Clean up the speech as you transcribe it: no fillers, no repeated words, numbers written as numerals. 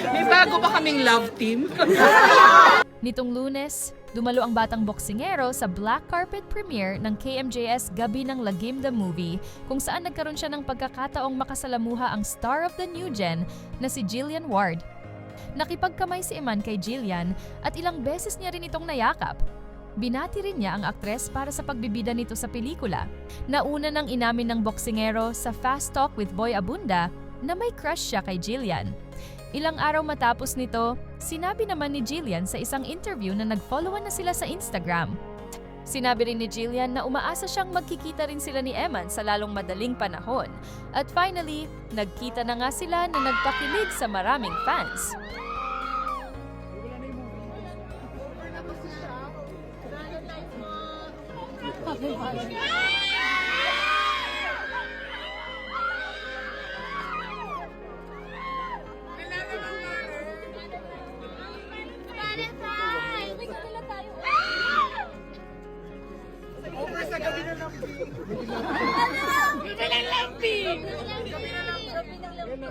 May bago pa kaming love team. Nitong Lunes, dumalo ang batang boksingero sa black carpet premiere ng KMJS Gabi ng Lagim the Movie, kung saan nagkaroon siya ng pagkakataong makasalamuha ang star of the new gen na si Jillian Ward. Nakipagkamay si Eman kay Jillian at ilang beses niya rin itong nayakap. Binati rin niya ang aktres para sa pagbibida nito sa pelikula. Nauna nang inamin ng boksingero sa Fast Talk with Boy Abunda na may crush siya kay Jillian. Ilang araw matapos nito, sinabi naman ni Jillian sa isang interview na nag-followan na sila sa Instagram. Sinabi rin ni Jillian na umaasa siyang magkikita rin sila ni Eman sa lalong madaling panahon. At finally, nagkita na nga sila na nagpakilig sa maraming fans. Over sa gabi na lang. Gabi ng lambing! Gabi ng lagim.